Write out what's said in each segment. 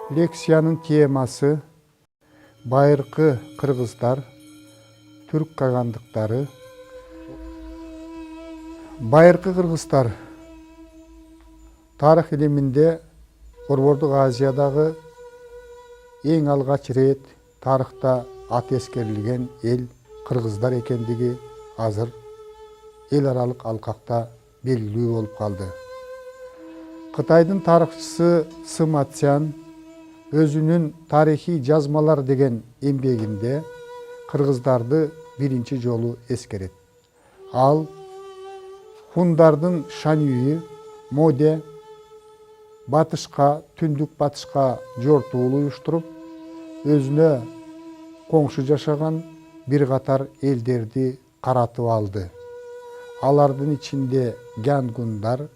Лекциянын темасы байыркы кыргыздар, түрк кагандыктары. Байыркы кыргыздар тарых илиминде Борбордук Азиядагы эң алгач рет тарыхта аты эскерилген эл кыргыздар экендиги азыр эл аралык алкакта белгилүү болуп калды. Кытайдын тарыхчысы Сыма Цзян өзүнүн тарихи жазмалар деген эмгегинде кыргыздарды биринчи жолу эскерет. Ал хундардын Шанюи, Моде батышка, түндүк батышка жортуул уюштуруп, өзүнө коңшу жашаган бир катар элдерди каратып алды. Алардын ичинде гянгундар,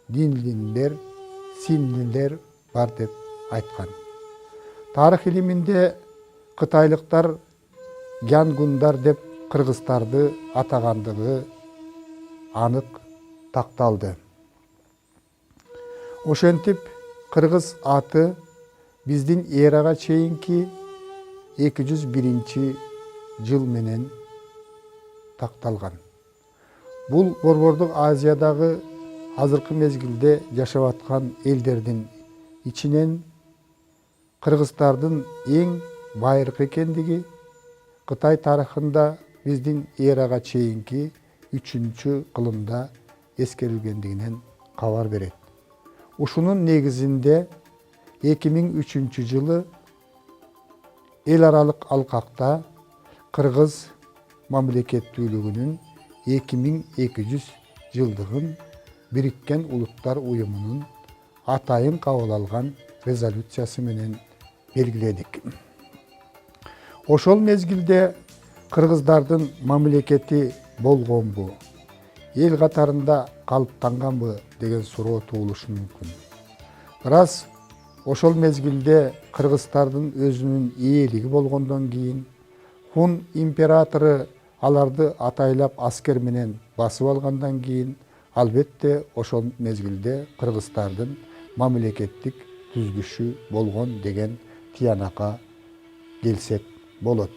динлиндер, синлилер бар деп айткан. Тарых илиминде кытайлыктар гянгундар деп кыргыздарды атагандыгы анык такталды. Ошентип кыргыз аты биздин эрага чейинки 201 жыл менен такталган. Бул Борбордук Азиядагы азыркы мезгилде жашап аткан элдердин ичинен кыргыздардын эң байыркы экендиги Кытай тарыхында биздин эрага чейинки 3-кылымда эскерилгендигинен кабар берет. Ушунун негизинде 2003 жылы эл аралык алкакта кыргыз мамлекеттүүлүгүнүн 2200 жылдыгын Бириккен Улуттар Уюмунун атайын кабыл алган резолюциясы менен белгиледик. Ошол мезгилде кыргыздардын мамлекети болгонбу, эл катарында калыптанганбы деген суроо туулушу мүмкүн. Рас, ошол мезгилде кыргыздардын өзүнүн ээлиги болгондон кийин хун императору аларды атайлап аскер менен басып алгандан кийин албетте ошол мезгилде кыргыздардын мамлекеттик түзүлүшү болгон деген тыянакка келсек болот.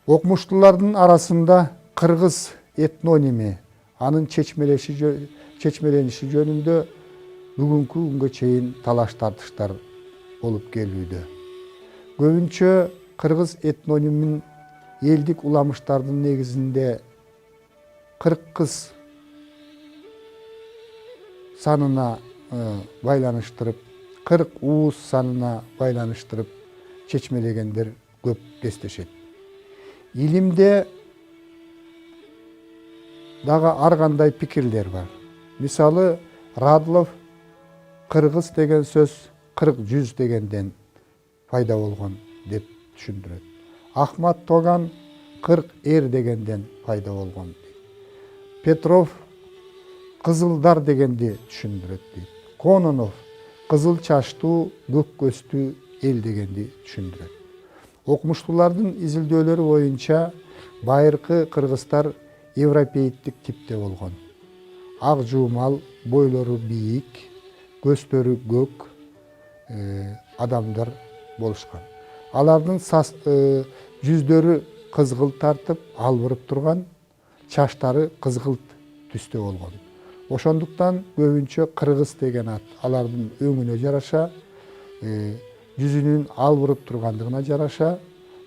Окумуштуулардын арасында кыргыз этноними, анын чечмелениши жөнүндө бүгүнкү күнгө чейин талаш тартыштар болуп келүүдө. Көбүнчө кыргыз этнонимин элдик уламыштардын негизинде 40 кыз санына байланыштырып, 40 ууз санына байланыштырып чечмелегендер көп кездешет. Илимде дагы ар кандай пикирлер бар. Мисалы, Радлов кыргыз деген сөз 40-100 дегенден пайда болгон деп түшүндүрөт. Ахмат Тоган 40 дегенден пайда болгон. Петров кызылдар дегенди түшүндүрөт дейт. Кононов кызыл чачтуу, көк көздүү эл дегенди түшүндүрөт. Окумуштуулардын изилдөөлөрү боюнча байыркы кыргыздар европейттик типте болгон. Ак жуумал, бойлору бийик, көздөрү көк адамдар болушкан. Алардын жүздөрү кызгылт тартып, албырып турган, чачтары кызгылт түстө болгон. Ошондуктан көбүнчө кыргыз деген ат алардын өңүнө жараша, жүзүнүн албырып тургандыгына жараша,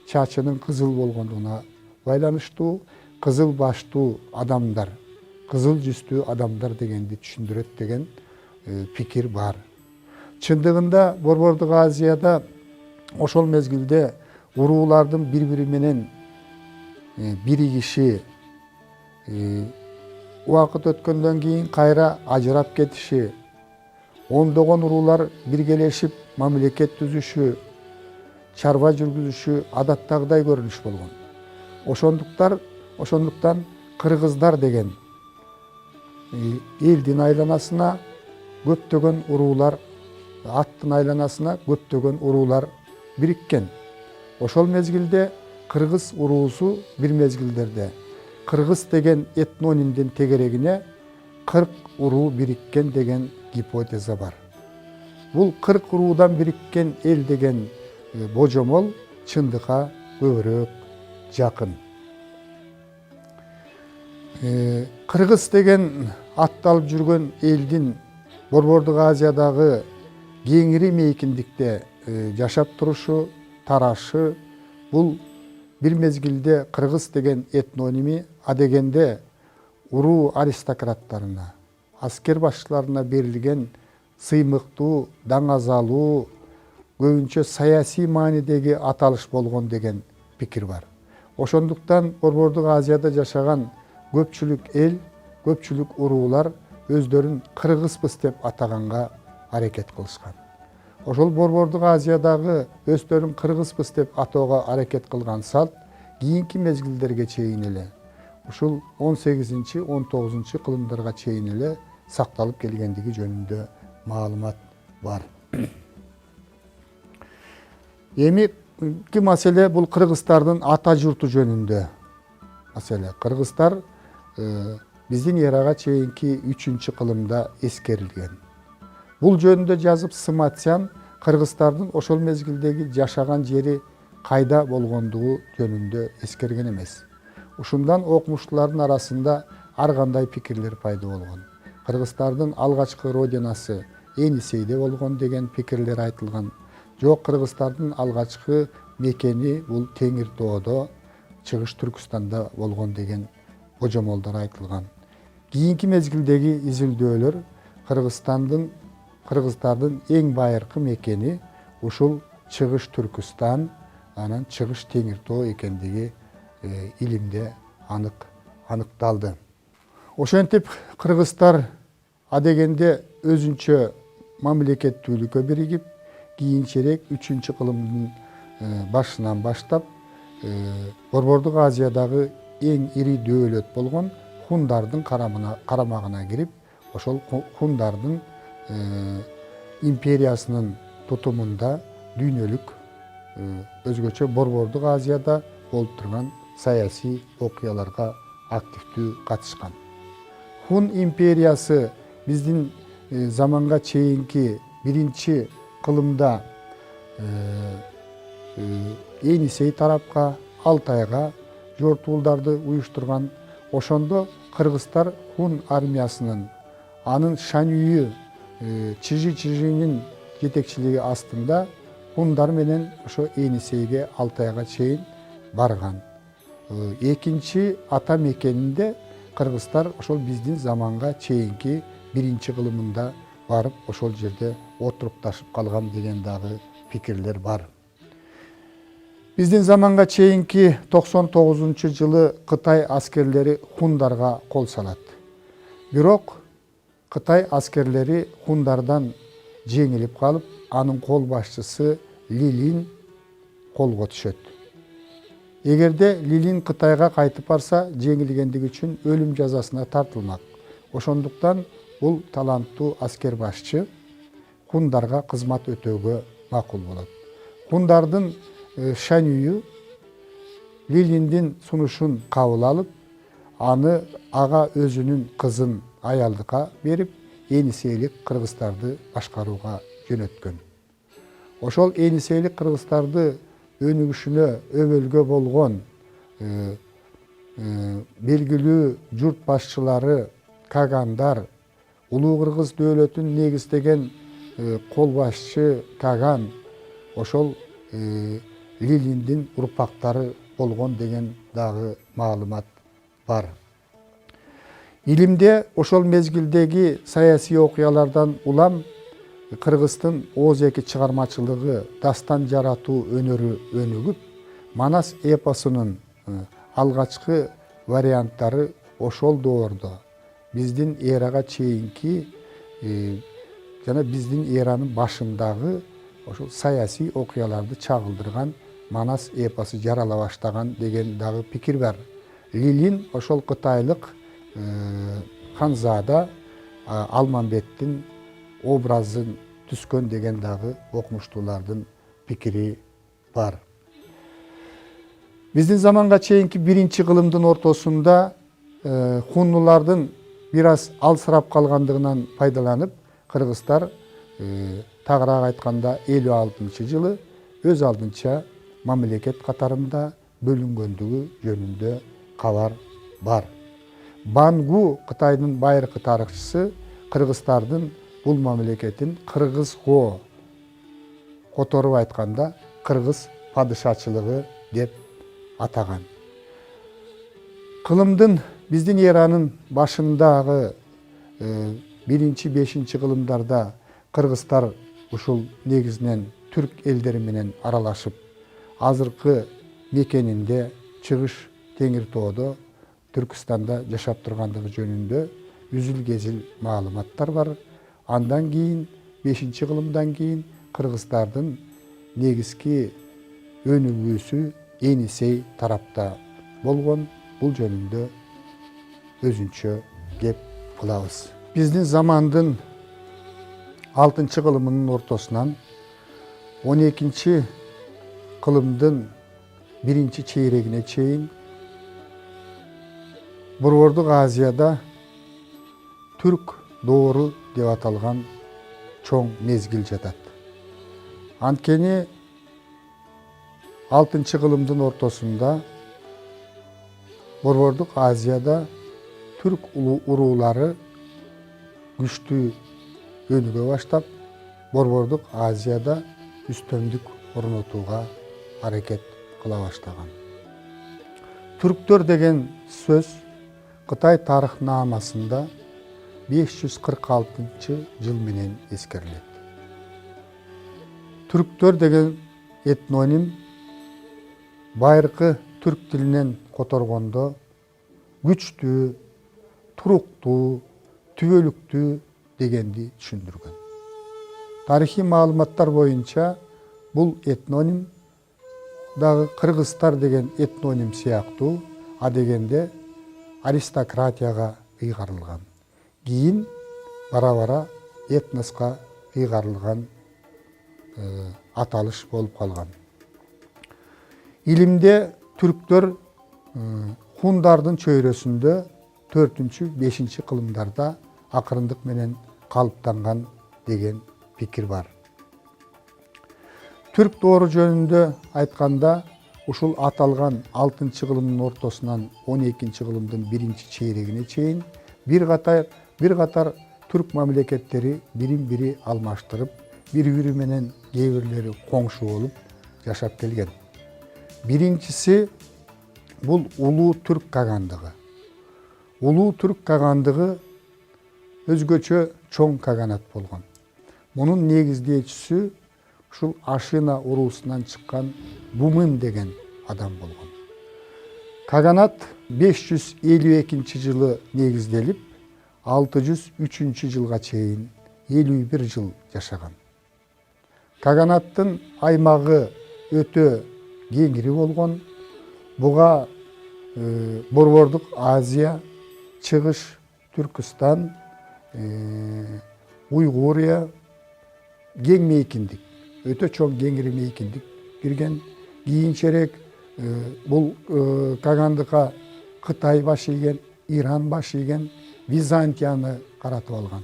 чачынын кызыл болгондугуна байланыштуу, кызыл баштуу адамдар, кызыл жүздүү адамдар дегенди түшүндүрөт деген пикир бар. Чындыгында Борбордук Азияда ошол мезгилде уруулардын бири-бири менен биригиши, убакыт өткөндөн кийин кайра ажырап кетиши, ондогон уруулар биргелешип мамлекет түзүшү, чарба жүргүзүшү адаттагыдай көрүнүш болгон. Ошондуктан кыргыздар деген элдин айланасына көптөгөн уруулар, аттын айланасына көптөгөн уруулар бириккен. Ошол мезгилде кыргыз уруусу бир мезгилдерде кыргыз деген этнонимдин тегерегине 40 уруу бириккен деген гипотеза бар. Бул 40 уруудан бириккен эл деген божомол чындыкка көбүрөөк жакын. Кыргыз деген атты алып жүргөн элдин Борбордук Азиядагы кеңири мейкиндикте жашап турушу, тарашы, бул бир мезгилде кыргыз деген этноними адегенде уруу аристократтарына, аскер башчыларына берилген сыймыктуу, даңазалуу, көбүнчө саясий маанидеги аталыш болгон деген пикир бар. Ошондуктан Борбордук Азияда жашаган көпчүлүк эл, көпчүлүк уруулар өздөрүн кыргызбыз деп атаганга аракет кылышкан. Ошол Борбордук Азиядагы өздөрүн кыргызбыз деп атоого аракет кылган салт кийинки мезгилдерге чейин эле ушул 18-19 кылымдарга чейин эле сакталып келгендиги жөнүндө маалымат бар. Эмики маселе бул кыргыздардын ата журту жөнүндө маселе. Кыргыздар биздин эрага чейинки 3-кылымда эскерилген. Бул жөнүндө жазып Сыматян кыргыздардын ошол мезгилдеги жашаган жери кайда болгондугу жөнүндө эскерген эмес. Ушундан окумуштуулардын арасында ар кандай пикирлер пайда болгон. Кыргыздардын алгачкы родинасы Енисейде болгон деген пикирлер айтылган. Жок, кыргыздардын алгачкы мекени бул Теңир тоодо, Чыгыш Түркүстанда болгон деген божомолдор айтылган. Кийинки мезгилдеги изилдөөлөр кыргыздардын эң байыркы мекени ушул Чыгыш Түркүстан, анан Чыгыш Теңир тоо экендиги илимде аныкталды. Ошентип кыргыздар адегенде өзүнчө мамлекеттүүлүккө биригип, кийинчерээк 3-кылымдын башынан баштап Борбордук Азиядагы эң ири дөөлөт болгон хундардын карамагына кирип, ошол хундардын империясынын тутумунда дүйнөлүк өзгөчө Борбордук Азияда болуп турган саясий окуяларга активдүү катышкан. Хун империясы биздин заманга чейинки 1-кылымда Енисей тарапка, Алтайга жортуулдарды уюштурган. Ошондо кыргыздар хун армиясынын, анын Шанюйы Чижинин жетекчилиги астында хундар менен ошо Енисейге, Алтайга чейин барган. Экинчи ата мекенинде кыргыздар ошол биздин заманга чейинки 1-кылымында барып, ошол жерде отурукташып калган деген дагы пикирлер бар. Биздин заманга чейинки 99-жылы Кытай аскерлери хундарга кол салат. Бирок Кытай аскерлери хундардан жеңилип калып, анын кол башчысы Лилин колго түшөт. Эгерде Лилин Кытайга кайтып барса, жеңилгендиги үчүн өлүм жазасына тартылмак. Ошондуктан бул таланттуу аскер башчы хундарга кызмат өтөөгө макул болот. Хундардын Шанюйы Лилиндин сунушун кабыл алып, аны ага өзүнүн кызын аялдыкка берип, Енисейлик кыргыздарды башкарууга жөнөткөн. Ошол Енисейлик кыргыздарды өнүгүшүнө өбөлгө болгон белгилүү журт башчылары, кагандар, Улуу Кыргыз дөөлөтүн негиздеген кол башчы Каган ошол Лилиндин урпактары болгон деген дагы маалымат бар. Илимде ошол мезгилдеги саясий окуялардан улам кыргыздын ооз-эки чыгармачылыгы, дастан жаратуу өнөрү өнүгүп, Манас эпосунун алгачкы варианттары ошол доордо биздин эрага чейинки жана биздин эранын башындагы ошол саясий окуяларды чагылдырган Манас эпосу жарала баштаган деген дагы пикир бар. Лилин ошол кытайлык ханзада Алмамбеттин образын түскөн деген дагы окумуштуулардын пикири бар. Биздин заманга чейинки 1-кылымдын ортосунда хуннулардын бир аз алсырап калгандыгынан пайдаланып, кыргыздар тагыраак айтканда 56-жылы өз алдынча мамлекет катарында бөлүнгөндүгү жөнүндө кабар бар. Бангу Кытайдын байыркы тарыхчысы кыргыздардын бул мамлекетин кыргызго которуп айтканда кыргыз падышачылыгы деп атаган. Кылымдын биздин эранын башындагы 1-5 кылымдарда кыргыздар ушул негизинен түрк элдери менен аралашып, азыркы мекенинде Чыгыш Теңир тоодо Түркістанда жашап тургандыгы жөнүндө үзүл-кезил маалыматтар бар. Андан кийин 5-кылымдан кийин кыргыздардын негизги өнүгүүсү Енисей тарапта болгон. Бул жөнүндө өзүнчө кеп кылабыз. Биздин замандын 6-кылымынын ортосунан 12-кылымдын 1-чейрегине чейин Борбордук Азияда түрк доору деп аталган чоң мезгил жатат. Анткени 6-кылымдын ортосунда Борбордук Азияда түрк уруулары күчтүү өнүгө баштап, Борбордук Азияда үстөмдүк орнотууга аракет кыла баштаган. Түрктөр деген сөз Кытай тарыхнамасында 546-жыл менен эскерилет. Түрктөр деген этноним байыркы түрк тилинен которгондо күчтүү, туруктуу, түбөлүктүү дегенди түшүндүргөн. Тарыхый маалыматтар боюнча бул этноним дагы кыргыздар деген этноним сыяктуу адегенде аристократияга ыйгарылган. Кийин бара-бара этноска ыйгарылган аталыш болуп калган. Илимде түрктөр хундардын чөйрөсүндө 4-5 кылымдарда акырындык менен калыптанган деген пикир бар. Түрк доору жөнүндө айтканда, ушул аталган 6-кылымдын ортосунан 12-кылымдын 1-чейрегине чейин бир катар түрк мамлекеттери бирин-бири алмаштырып, бири-бири менен кээ бирлери коңшу болуп жашап келген. Биринчиси бул Улуу Түрк кагандыгы. Улуу Түрк кагандыгы өзгөчө чоң каганат болгон. Мунун негиздөөчүсү ушул Ашина уруусунан чыккан Бумын деген адам болгон. Каганат 552-жылы негизделип, 603-жылга чейин 51 жыл жашаган. Каганаттын аймагы өтө кеңири болгон. Буга Борбордук Азия, Чыгыш Түркістан, Уйгурия, кең мейкиндик, өтө чоң кеңири мейкиндик кирген. Кийинчерээк бул кагандыкка Кытай баш ийген, Иран баш ийген, Византияны каратып алган.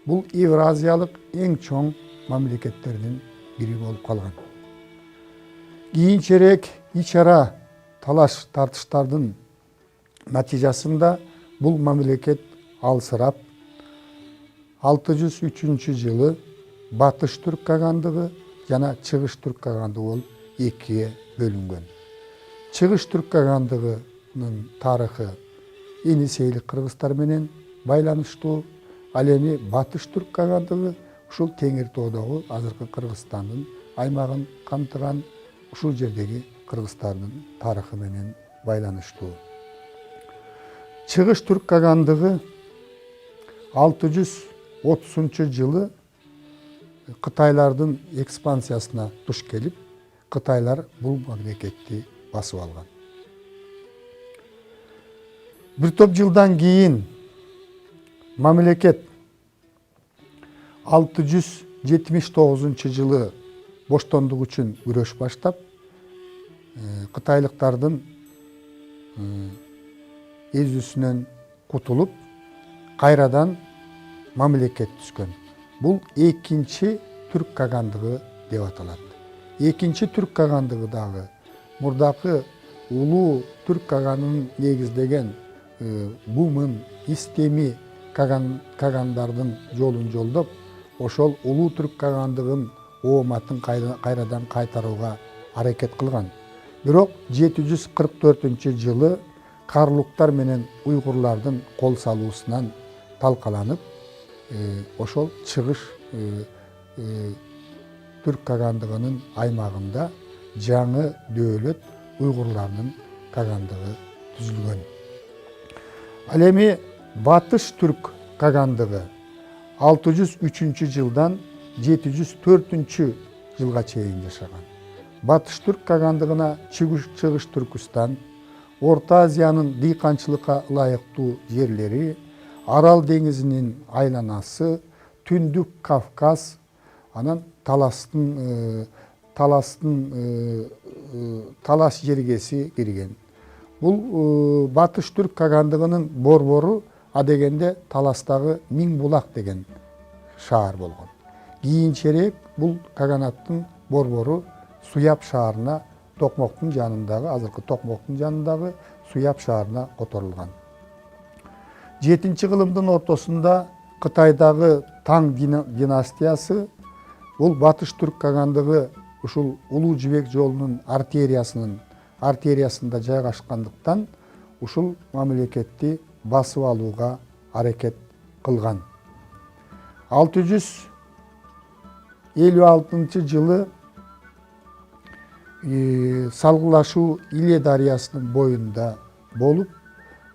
Бул Евразиялык эң чоң мамлекеттердин бири болуп калган. Кийинчерээк ич-ара талаш тартыштардын натыйжасында бул мамлекет алсырап, 603-жылы Батыш Түрк кагандыгы жана Чыгыш Түрк кагандыгы болуп экиге бөлүнгөн. Чыгыш Түрк кагандыгынын тарыхы Енисейлик кыргыздар менен байланыштуу. Ал эми Батыш Түрк кагандыгы ушул Теңир тоодогу азыркы Кыргызстандын аймагын камтыган, ушул жердеги кыргыздардын тарыхы менен байланыштуу. Чыгыш Түрк кагандыгы 630-жылы Кытайлардын экспансиясына туш келип, Кытайлар бул мамлекетти басып алган. Бир топ жылдан кийин мамлекет 679-жылы боштондук үчүн күрөш баштап, кытайлыктардын эзүүсүнөн кутулуп, кайрадан мамлекет түзгөн. Бул экинчи түрк кагандыгы деп аталат. Экинчи түрк кагандыгы дагы мурдакы улуу түрк каганын негиздеген Бумын, Истеми кагандардын жолун жолдоп, ошол улуу түрк кагандыгын ооматын кайрадан кайтарууга аракет кылган. Бирок 744-жылы карлуктар менен уйгурлардын кол салуусунан талкаланып, ошол чыгыш түрк кагандыгынын аймагында жаңы дөөлөт уйгурлардын кагандыгы түзүлгөн. Ал эми батыш түрк кагандыгы 603-жылдан 704 жылга чейин жашаган. Батыш түрк кагандыгына чыгыш Түркүстан, Орта Азиянын дыйканчылыкка ылайыктуу жерлери, Арал деңизинин айланасы, Түндүк Кавказ, анан Талас жергеси кирген. Бул батыш түрк кагандыгынын борбору адегенде Таластагы Миң Булак деген шаар болгон. Кийинчерээк бул каганаттын борбору Суяб шаарына, Токмоктун жанындагы, азыркы Токмоктун жанындагы Суяб шаарына которулган. 7-кылымдын ортосунда Кытайдагы Таң династиясы бул батыш түрк кагандыгы ушул Улуу Жибек жолунун артериясында жайгашкандыктан ушул мамлекетти басып алууга аракет кылган. 656-жылы салгылашуу Иле дарыясынын боюнда болуп,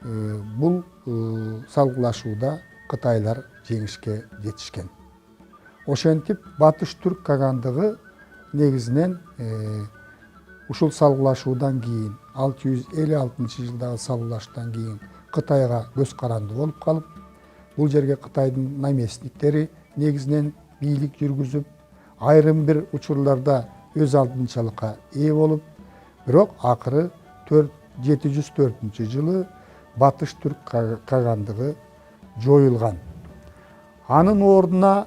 бул салгылашууда Кытайлар жеңишке жетишкен. Ошентип батыш түрк кагандыгы негизинен ушул салгылашуудан кийин 656-жылдагы салгылашуудан кийин Кытайга көз каранды болуп калып, бул жерге Кытайдын наместниктери негизинен бийлик жүргүзүп, айрым бир учурларда өз алдынчалыкка ээ болуп, бирок акыры 704-жылы батыш түрк кагандыгы жоюлган. Анын ордуна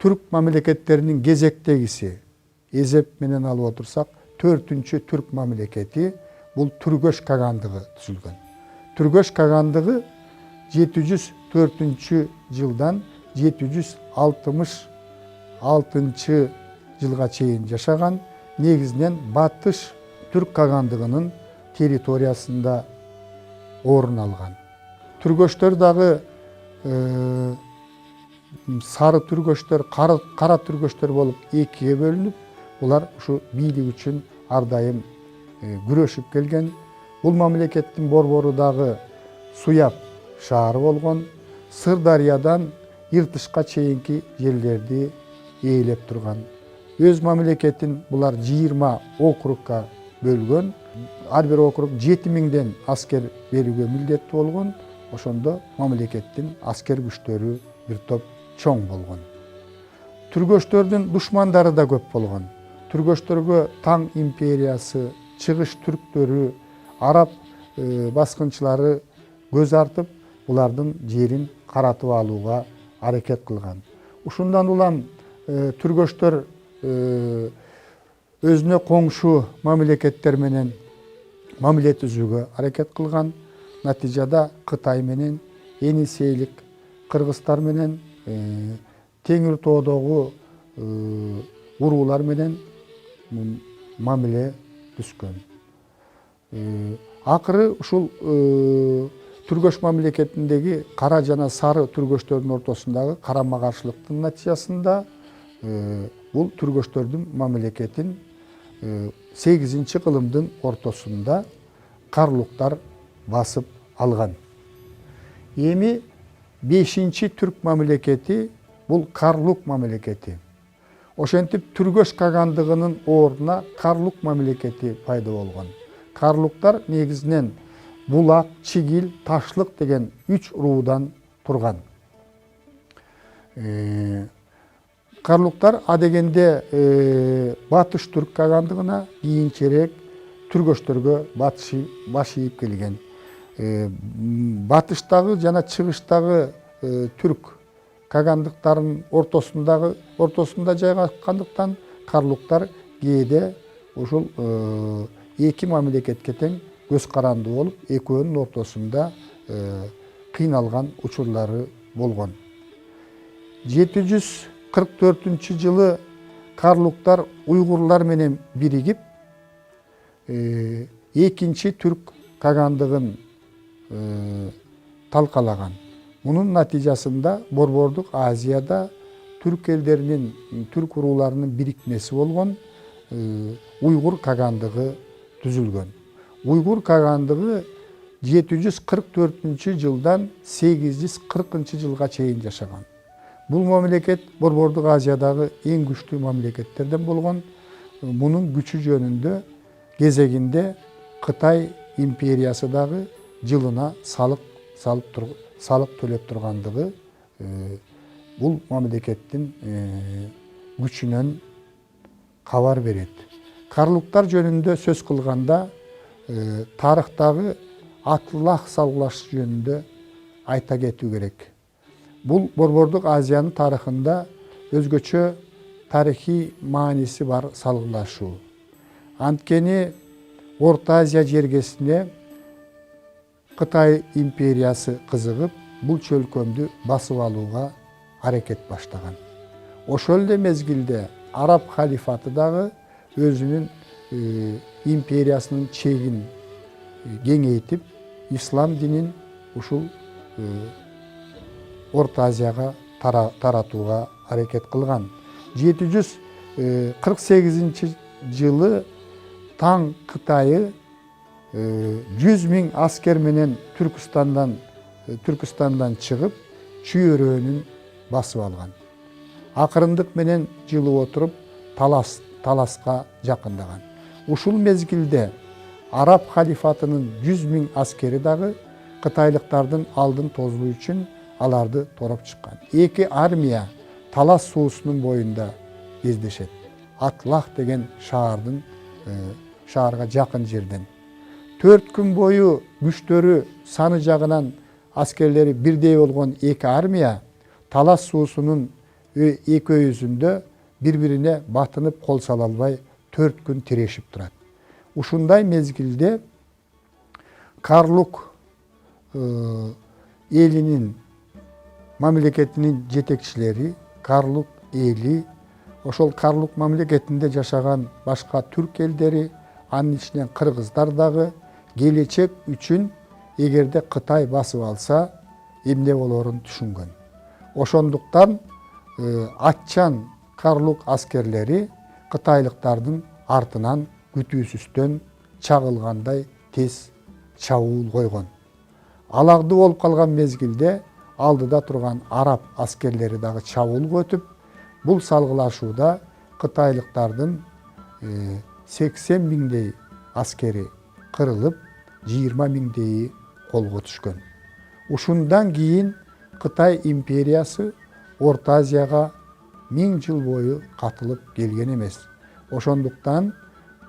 түрк мамлекеттеринин кезектегиси, эзеп менен алып отурсак, 4-түрк мамлекети бул Түргөш кагандыгы түзүлгөн. Түргөш кагандыгы 704-жылдан 766 жылга чейин жашаган, негизинен батыш түрк кагандыгынын территориясында орун алган. Түргөштөр дагы сары түргөштөр, кара түргөштөр болуп экиге бөлүнүп, булар ушу бийлик үчүн ар дайым күрөшүп келген. Бул мамлекеттин борбору дагы Суяб шаары болгон. Сырдарыядан Иртышка чейинки жерлерди ээлеп турган. Өз мамлекетин булар 20 округга бөлгөн. Ар бир округ 7000ден аскер берүүгө милдеттүү болгон. Ошондо мамлекеттин аскер күчтөрү бир топ чоң болгон. Түргөштөрдүн душмандары да көп болгон. Түргөштөргө Таң империясы, чыгыш түрктөрү, араб баскынчылары көз артып, булардын жерин каратып алууга аракет кылган. Ушундан улам түргөштөр өзүнө коңшу мамлекеттер менен мамиле түзүүгө аракет кылган. Натыйжада Кытай менен, Енисейлик кыргыздар менен, Теңир тоодогу уруулар менен мамиле түзгөн. Акыры ушул Түргөш мамлекетиндеги кара жана сары түргөштөрдүн ортосундагы карама каршылыктын натыйжасында бул түргөштөрдүн мамлекетин 8-кылымдын ортосунда карлуктар басып алган. Эми 5-түрк мамлекети бул Карлук мамлекети. Ошентип Түргөш кагандыгынын ордуна Карлук мамлекети пайда болгон. Карлуктар негизинен Булак, Чигил, Ташлык деген 3 руудан турган. Карлуктар адегенде батыш түрк кагандыгына кийинчерээк түргөштөргө баш ийип келген. Батыштагы жана чыгыштагы түрк кагандыктардын ортосунда жайгашкандыктан карлуктар кээде ушул эки мамлекетке тең көз каранды болуп, экөөнүн ортосунда кыйналган учурлары болгон. 744-жылы карлуктар уйгурлар менен биригип, экинчи түрк кагандыгын талкалаган. Мунун натыйжасында Борбордук Азияда түрк элдеринин, түрк урууларынын бирикмеси болгон уйгур кагандыгы түзүлгөн. Уйгур кагандыгы 744-жылдан 840 жылга чейин жашаган. Бул мамлекет Борбордук Азиядагы эң күчтүү мамлекеттерден болгон. Мунун күчү жөнүндө кезегинде Кытай империясы дагы жылына салык төлөп тургандыгы бул мамлекеттин күчүнөн кабар берет. Карлуктар жөнүндө сөз кылганда тарыхтагы атлах салгылаш жөнүндө айта кетүү керек. Бул Борбордук Азиянын тарыхында өзгөчө тарыхый мааниси бар салгылашуу. Анткени Орто Азия жергесине Кытай империясы кызыгып, бул чөлкөмдү басып алууга аракет баштаган. Ошол эле мезгилде араб халифаты дагы өзүнүн империясынын чегин кеңейтип, ислам динин ушул Орто Азияга таратууга аракет кылган. 748-жылы Таң Кытайы 100 000 аскер менен Түркістандан чыгып, чүйөрөөнүн басып алган. Акырындык менен жылып отуруп, таласка жакындаган. Ушул мезгилде араб халифатынын 100 000 аскери дагы кытайлыктардын алдын тозуу үчүн аларды тороп чыккан. Эки армия Талас суусунун боюнда кездешет. Атлах деген шаарга жакын жерден. 4 күн бою күчтөрү саны жагынан аскерлери бирдей болгон эки армия Талас суусунун экөөсүндө бири-бирине батынып кол сала албай 4 күн тирешип турат. Ушундай мезгилде Карлук элинин мамлекетинин жетекчилери, Карлук эли, ошол Карлук мамлекетинде жашаган башка түрк элдери, анын ичинен кыргыздар дагы келечек үчүн эгерде Кытай басып алса, эмне болорун түшүнгөн. Ошондуктан атчан Карлук аскерлери кытайлыктардын артынан күтүүсүздөн чагылгандай тез чабуул койгон. Алагды болуп калган мезгилде алдыда турган араб аскерлери дагы чабуул көтүп, бул салгылашууда кытайлыктардын 80 000 аскери кырылып, 20 000 колго түшкөн. Ушундан кийин Кытай империясы Орто Азияга 1000 жыл бою катылып келген эмес. Ошондуктан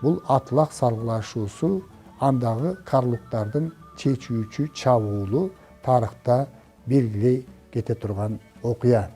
бул атлах салгылашуусу, андагы карлуктардын чечүүчү чабуулу тарыхта белгилей кете турган окуя.